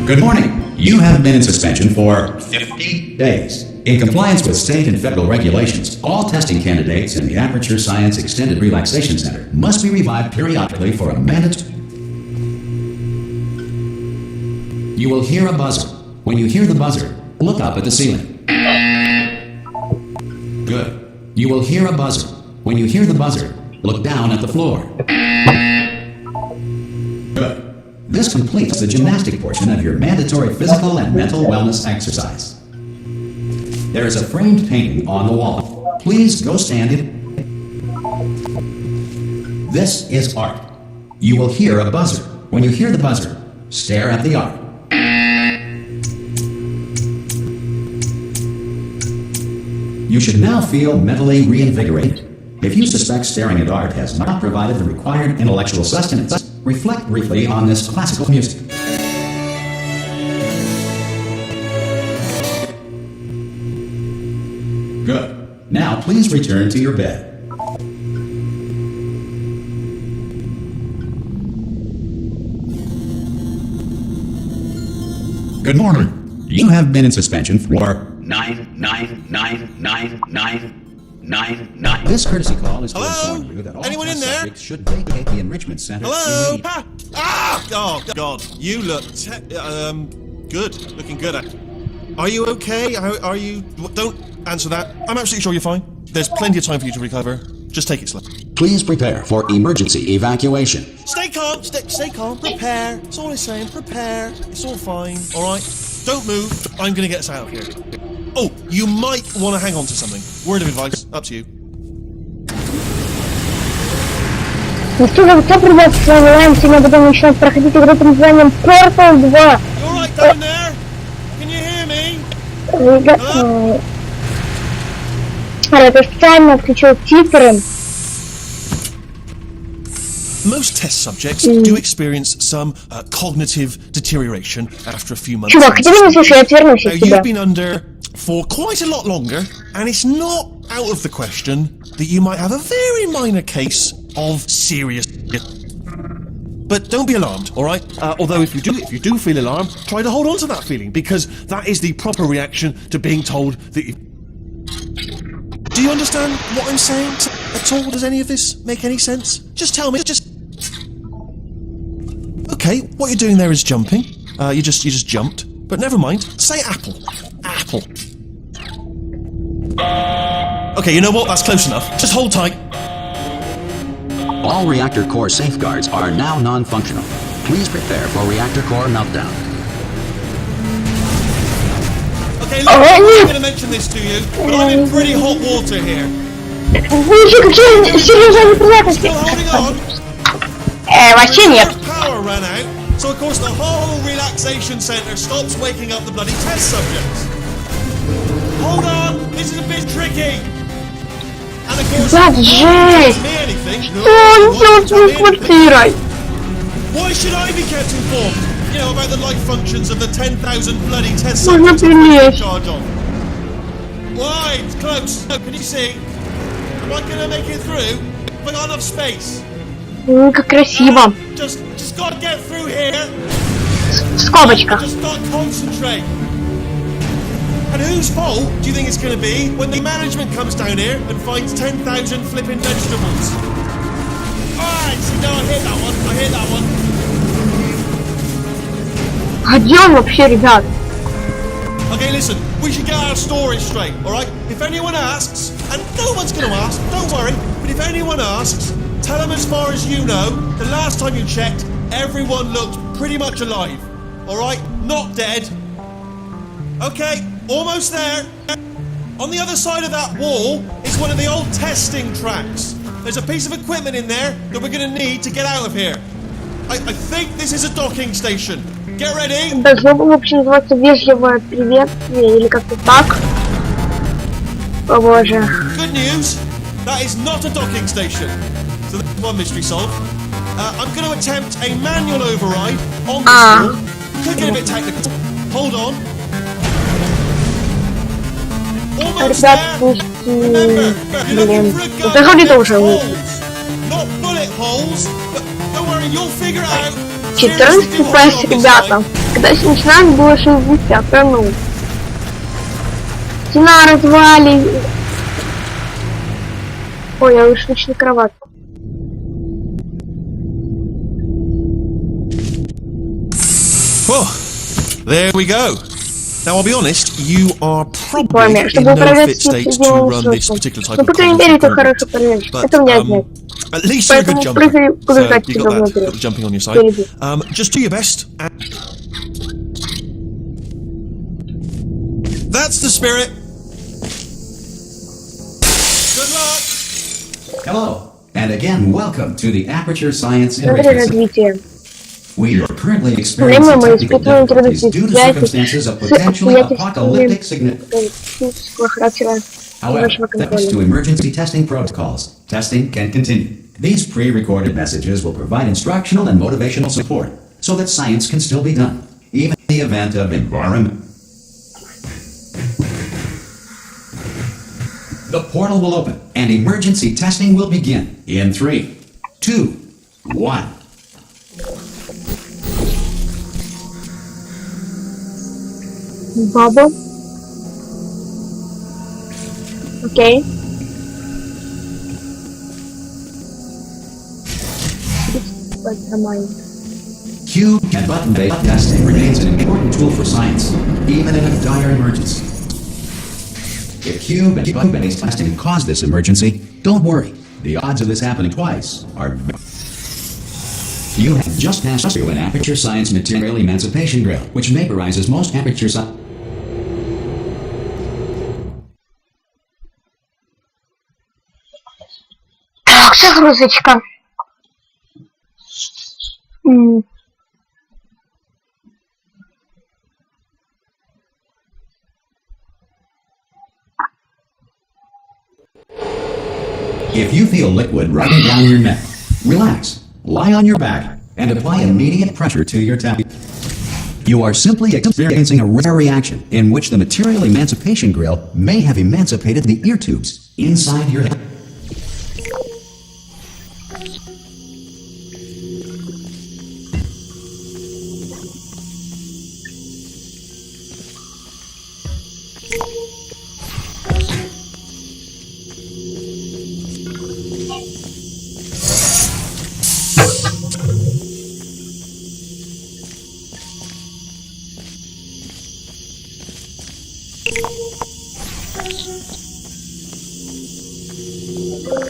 Good morning. You have been in suspension for 50 days. In compliance with state and federal regulations, all testing candidates in the Aperture Science Extended Relaxation Center must be revived periodically for a mandatory. You will hear a buzzer. When you hear the buzzer, look up at the ceiling. Good. You will hear a buzzer. When you hear the buzzer, look down at the floor. Good. This completes the gymnastic portion of your mandatory physical and mental wellness exercise. There is a framed painting on the wall. Please go stand it. This is art. You will hear a buzzer. When you hear the buzzer, stare at the art. You should now feel mentally reinvigorated. If you suspect staring at art has not provided the required intellectual sustenance, reflect briefly on this classical music. Good. Now please return to your bed. Good morning. You have been in suspension for 9999999. This courtesy call is to inform you that all Anyone in there? subjects should vacate the enrichment center. Hello? Oh, God. You look good. Looking good. Are you okay? Are you... Don't answer that. I'm absolutely sure you're fine. There's plenty of time for you to recover. Just take it slow. Please prepare for emergency evacuation. Stay calm. Stay calm. Prepare. That's all I'm saying. Prepare. It's all fine. All right? Don't move. I'm going to get us out of here. Oh, you might want to hang on to something. Word of advice. Up to you. Ну что же, кто привет, с вами Лайм, сегодня будем начинать проходить игру под названием Portal 2. You alright down there? Can you hear me? Я специально включил титры. Most test subjects do experience some cognitive deterioration after a few months. Чувак, ты меня слушай, я отвернусь Now, от тебя. you've been under for quite a lot longer, and it's not out of the question that you might have a very minor case of serious. But don't be alarmed, all right? Although if you do feel alarmed, try to hold on to that feeling, because that is the proper reaction to being told that you... Do you understand what I'm saying at all? Does any of this make any sense? Just tell me. Okay, what you're doing there is jumping. You just jumped. But never mind. Say apple. Apple. Okay, you know what? That's close enough. Just hold tight. All reactor core safeguards are now non-functional. Please prepare for reactor core meltdown. Okay, look, I'm not going to mention this to you, but I'm in pretty hot water here. Still holding on? Вообще нет. Power ran out, so of course the whole relaxation center stops waking up the bloody test subjects. Hold on, this is a bit tricky. And of course, Да, жесть. me anything. Что он делает с моей квартирой? Why should I be kept informed? You know, about the life functions of the 10,000 bloody test Можно subjects I'm in прилечь. charge of. Why? It's close. Oh, can you see? Am I gonna make it through? Have I got enough space? Как красиво. Just gotta get through here. Скобочка. Just gotta concentrate. And whose fault do you think it's gonna be when the management comes down here and finds 10,000 flipping vegetables? Alright, so no, I hear that one. Где он вообще, ребят? Okay, listen, we should get our story straight, alright? If anyone asks, and no one's gonna ask, don't worry, but if anyone asks, tell them as far as you know, the last time you checked, everyone looked pretty much alive, alright? Not dead. Okay, almost there. On the other side of that wall is one of the old testing tracks. There's a piece of equipment in there that we're gonna need to get out of here. I think this is a docking station. Get ready. Должно было вообще называться вежливое приветствие или как-то так. О боже. Good news, that is not a docking station. So that's one mystery solved. I'm going to attempt a manual override on this wall. Could get a bit technical. Hold on. Almost Ребят, there. слушайте, Remember, you're looking for a gun заходите with уже. holes. Not bullet holes, but don't worry, you'll figure it out. 14 FPS, ребята. Когда начинаем было 60, да ну. Стена развали. Ой, я уж лично кроватку. Oh, there we go. Now, I'll be honest, you are probably in no fit state to run this particular type of content, but at least you're a good jumper, so you got that little jumping on your side. Just do your best. That's the spirit. Good luck. Hello, and again, welcome to the Aperture Science Enrichment Center. We are currently experiencing technical difficulties due to circumstances of potentially apocalyptic significance. However, thanks to emergency testing protocols, testing can continue. These pre-recorded messages will provide instructional and motivational support so that science can still be done, even in the event of environment. The portal will open and emergency testing will begin in 3, 2, 1. Baba. Okay. Cube and button-based testing remains an important tool for science, even in a dire emergency. If cube and button-based testing caused this emergency, don't worry. The odds of this happening twice are very. You have just passed through an Aperture Science Material Emancipation Grill, which vaporizes most Aperture Science. Так, загрузочка. If you feel liquid running down your neck, relax, lie on your back, and apply immediate pressure to your temples. You are simply experiencing a rare reaction in which the Material Emancipation Grill may have emancipated the ear tubes inside your head.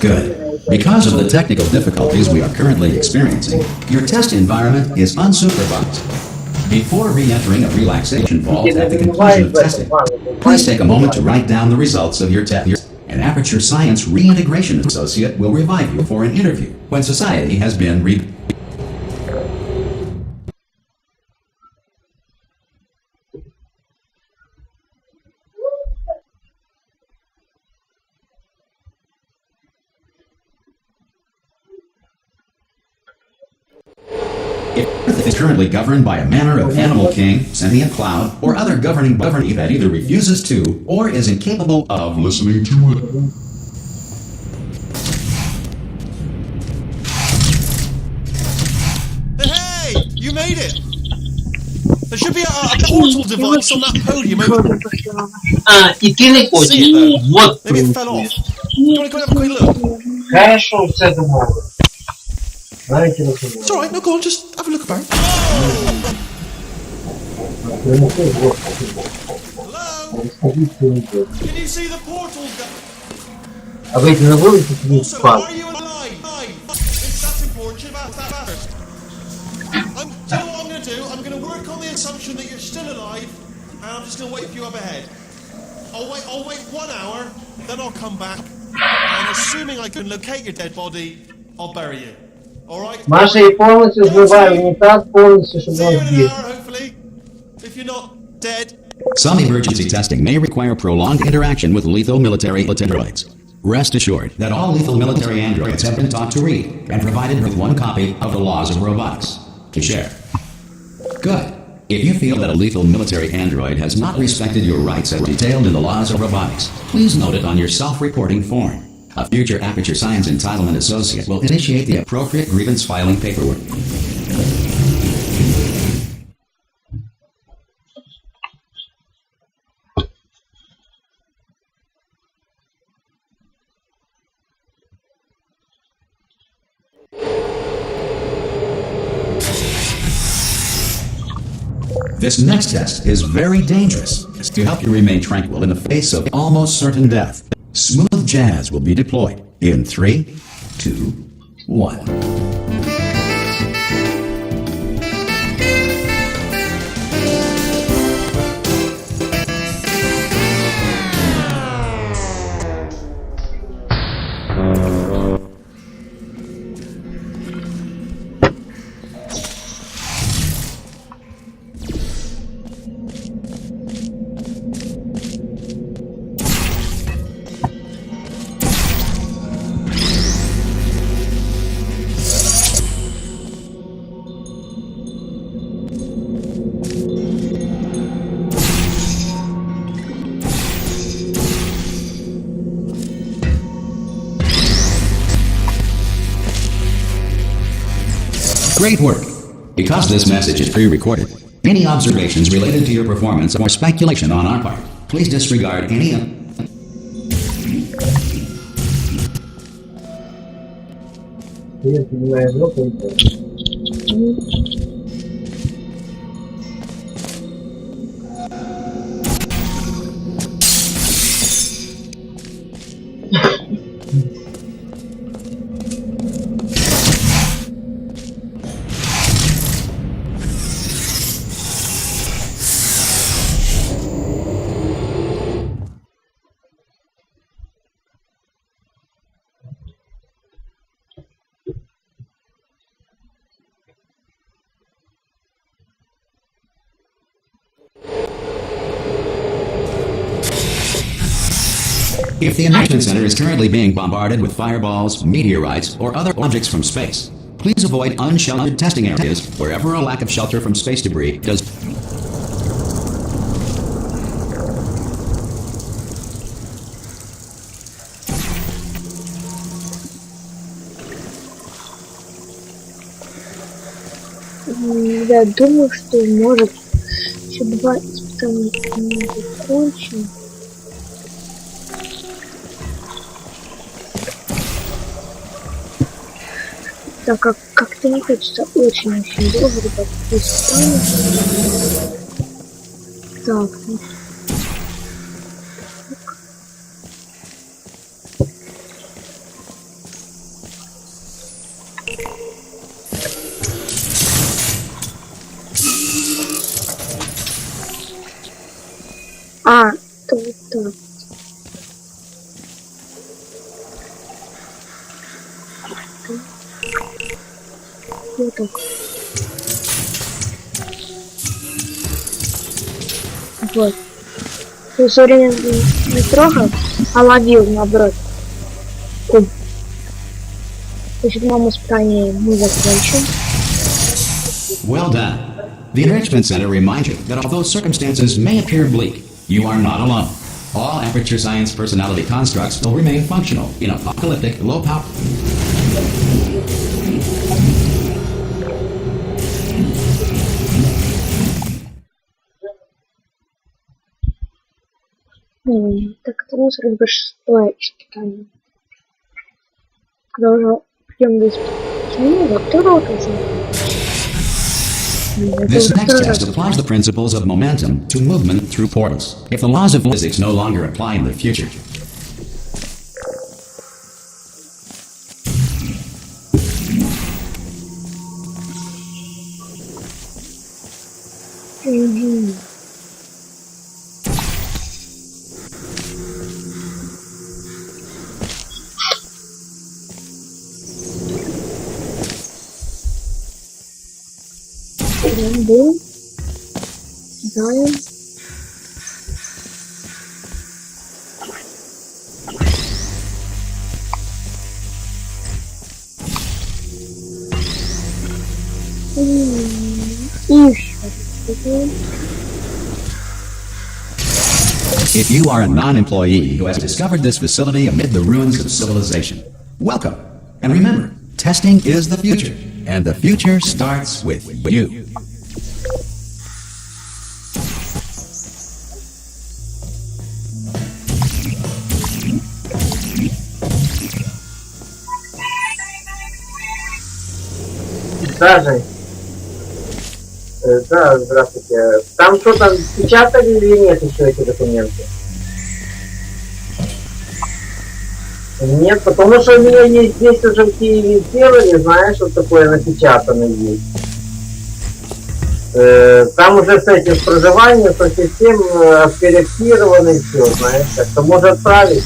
Good. Because of the technical difficulties we are currently experiencing, your test environment is unsupervised. Before re-entering a relaxation vault at the conclusion of testing, please take a moment to write down the results of your test. An Aperture Science Reintegration Associate will revive you for an interview when society has been If Earth is currently governed by a manner of animal king, sentient cloud, or other governing body that either refuses to or is incapable of listening to it. Hey, you made it! There should be a portal device on that podium over. И ты не хочешь. Вот. Maybe it fell off. Do you want to go and have a quick look? Хорошо, все думал. Знаете, It's alright, no, go on, just have a look about. Hello? Can you see the portal? А вы не будете не Also, спать? are you alive? That's important. Should have asked that first. Do you know what I'm going to do? I'm going to work on the assumption that you're still alive, and I'm just going to wait for you up ahead. I'll wait 1 hour, then I'll come back, and assuming I can locate your dead body, I'll bury you. Alright? Маша, я полностью сбиваю унитаз, полностью, чтобы See you он in an здесь. hour, hopefully. If you're not dead. Some emergency testing may require prolonged interaction with lethal military androids. Rest assured that all lethal military androids have been taught to read and provided with one copy of the laws of robotics to share. Good. If you feel that a lethal military android has not respected your rights as detailed in the laws of robotics, please note it on your self-reporting form. A future Aperture Science Entitlement Associate will initiate the appropriate grievance filing paperwork. This next test is very dangerous to help you remain tranquil in the face of almost certain death. Smooth jazz will be deployed in 3, 2, 1. Great work! Because this message is pre-recorded, any observations related to your performance or speculation on our part, please disregard any of... Я понимаю, жопу. If the enrichment center is currently being bombarded with fireballs, meteorites, or other objects from space, please avoid unsheltered testing areas wherever a lack of shelter from space debris does. Я думаю, что может еще 2 испытания не закончим. Так как как-то не хочется очень-очень долго, ребят, испытания. Так, ну. А, то вот так. Вот так. Вот. То есть время не трогал, а ловил наоборот. Значит, нам испытание мы закончим. Well done. The enrichment center reminds you that although circumstances may appear bleak, you are not alone. All Aperture Science personality constructs will remain functional in apocalyptic, low-power... Так, это у нас вроде бы 6-е испытание. Когда уже придем до испытания, во второго конца. This next test applies the principles of momentum to movement through portals. If the laws of physics no longer apply in the future, Бум. Кидаем. И еще. if you are a non-employee who has discovered this facility amid the ruins of civilization, welcome. And remember, testing is the future, and the future starts with you. Даже Да, здравствуйте. Там что-то печатали или нет еще эти документы? Нет, потому что у меня есть здесь уже в Киеве сделали, знаешь, вот такое напечатанное есть. Там уже с этим с проживанием, со всем откорректировано и все, знаешь, так-то можно отправить.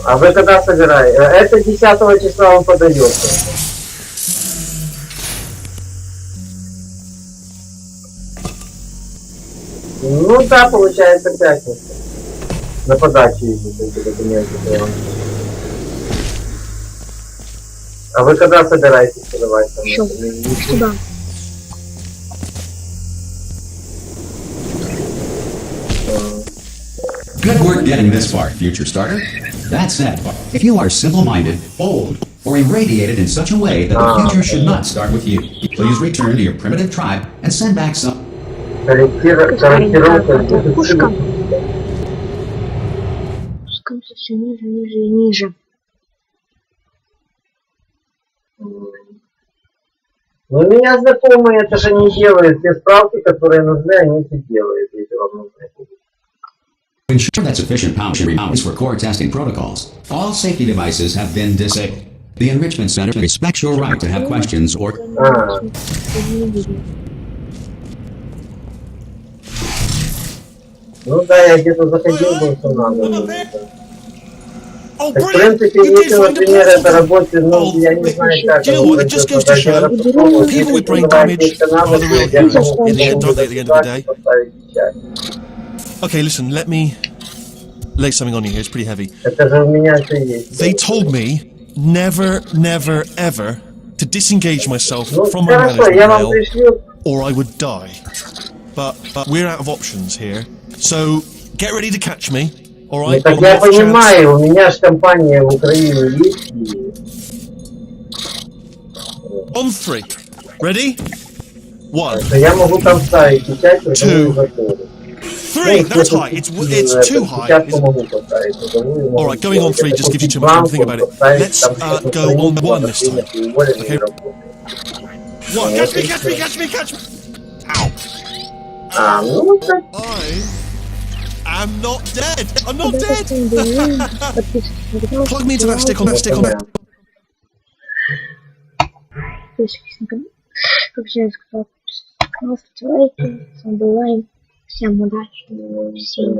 А вы когда собираете? Это 10 числа он подается. Ну да, получается пятница. На подачу ездят эти документы. А вы когда собираетесь подавать? Еще. Сюда. Good work getting this far, future starter. That said, if you are simple-minded, bold, or irradiated in such a way that the future should not start with you, please return to your primitive tribe and send back some... Корректировка. Пушка. Спускаемся все ниже, ниже и ниже. Ну, у меня знакомые это же не делают. Все справки, которые нужны, они все делают, если вам нужны. To ensure that sufficient power is for core testing protocols, all safety devices have been disabled. The Enrichment Center respects your right to have questions or... Ну да, я где-то заходил, был, что надо. Oh, Так, в brilliant! принципе, You did если, find a например, это portal. работает, ну, я не знаю, как. Do you know what? It just goes to show people with brain damage are the real heroes in the end, aren't they, at the end of the day? Okay, listen, let me lay something on you here. It's pretty heavy. Это же у меня все есть. They told me never, never, ever to disengage myself Ну, from my хорошо, я вам management пришлю. mail or I would die. But we're out of options here. So get ready to catch me. All right? Ну, так я понимаю, у меня же компания в Украине есть. On 3. Ready? 1. Я могу там ставить печать, потому готовы. 3. That's high. It's too high. All right, going on 3 just gives you too much time to think about it. Let's go on 1 this time. Okay. 1. Catch me! Catch me! Catch me! Catch me! Ow! Ну, так. I'm not dead. I'm not dead. Plug me into that stick on that stick on that. Подписывайтесь на канал. Как всегда сказал, ставьте лайки. С вами был Лайм. Всем удачи. Всем